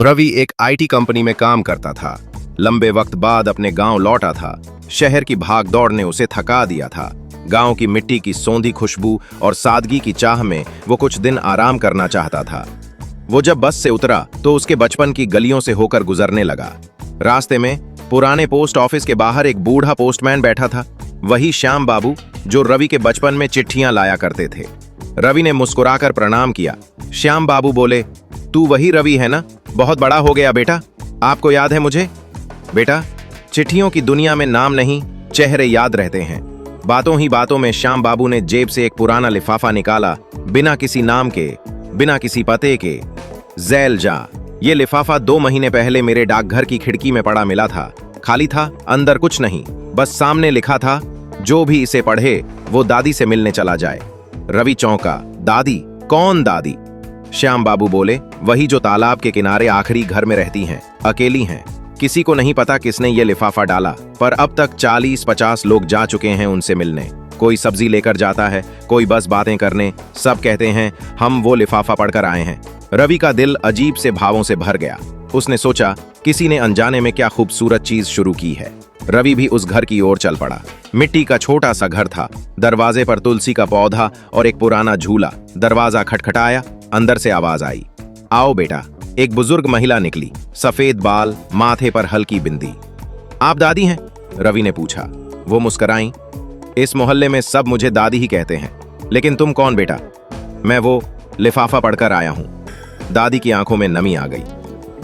रवि एक IT company में काम करता था। लंबे वक्त बाद अपने गांव लौटा था। शहर की भागदौड़ ने उसे थका दिया था। गांव की मिट्टी की सौंधी खुशबू और सादगी की चाह में वो कुछ दिन आराम करना चाहता था। वो जब बस से उतरा तो उसके बचपन की गलियों से होकर गुजरने लगा। रास्ते में पुराने पोस्ट ऑफिस के बाहर एक बूढ़ा पोस्टमैन बैठा था, वही श्याम बाबू जो रवि के बचपन में चिट्ठियां लाया करते थे। रवि ने मुस्कुराकर प्रणाम किया। श्याम बाबू बोले, तू वही रवि है ना? बहुत बड़ा हो गया बेटा, आपको याद है मुझे? बेटा, चिट्ठियों की दुनिया में नाम नहीं, चेहरे याद रहते हैं। बातों ही बातों में श्याम बाबू ने जेब से एक पुराना लिफाफा निकाला, बिना किसी नाम के, बिना किसी पते के। जैल जा, ये लिफाफा 2 महीने पहले मेरे डाकघर की खिड़की में पड़ा मिला था। खाली था, अंदर कुछ नहीं, बस सामने लिखा था, जो भी इसे पढ़े वो दादी से मिलने चला जाए। रवि चौंका। दादी? कौन दादी? श्याम बाबू बोले, वही जो तालाब के किनारे आखिरी घर में रहती हैं, अकेली हैं। किसी को नहीं पता किसने ये लिफाफा डाला, पर अब तक 40-50 लोग जा चुके हैं उनसे मिलने। कोई सब्जी लेकर जाता है, कोई बस बातें करने, सब कहते हैं हम वो लिफाफा पढ़कर आए हैं। रवि का दिल अजीब से भावों से भर गया। उसने सोचा, किसी ने अनजाने में क्या खूबसूरत चीज शुरू की है। रवि भी उस घर की ओर चल पड़ा। मिट्टी का छोटा सा घर था। दरवाजे पर तुलसी का पौधा और एक पुराना झूला। दरवाजा खटखटाया, अंदर से आवाज आई, आओ बेटा। एक बुजुर्ग महिला निकली, सफेद बाल, माथे पर हल्की बिंदी। आप दादी हैं? रवि ने पूछा। वो मुस्कुराई। इस मोहल्ले में सब मुझे दादी ही कहते हैं, लेकिन तुम कौन बेटा? मैं वो लिफाफा पढ़कर आया हूं। दादी की आंखों में नमी आ गई।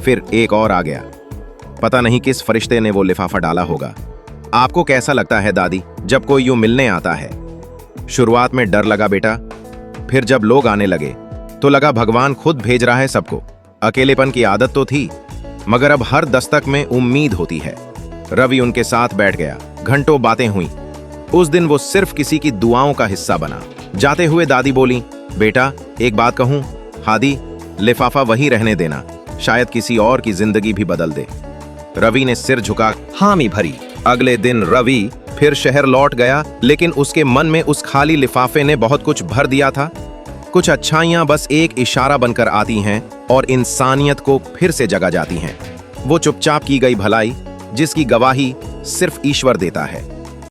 फिर एक और आ गया। पता नहीं किस फरिश्ते ने वो लिफाफा डाला होगा। आपको कैसा लगता है दादी, जब कोई यूं मिलने आता है? शुरुआत में डर लगा बेटा, फिर जब लोग आने लगे तो लगा भगवान खुद भेज रहा है सबको। अकेलेपन की आदत तो थी, मगर अब हर दस्तक में उम्मीद होती है। रवि उनके साथ बैठ गया। घंटों बातें हुई। उस दिन वो सिर्फ किसी की दुआओं का हिस्सा बना। जाते हुए दादी बोली, बेटा एक बात कहूं, हादी, लिफाफा वही रहने देना, शायद किसी और की जिंदगी भी बदल दे। रवि ने सिर झुका हामी भरी। अगले दिन रवि फिर शहर लौट गया, लेकिन उसके मन में उस खाली लिफाफे ने बहुत कुछ भर दिया था। कुछ अच्छाइयां बस एक इशारा बनकर आती हैं और इंसानियत को फिर से जगा जाती हैं। वो चुपचाप की गई भलाई, जिसकी गवाही सिर्फ ईश्वर देता है।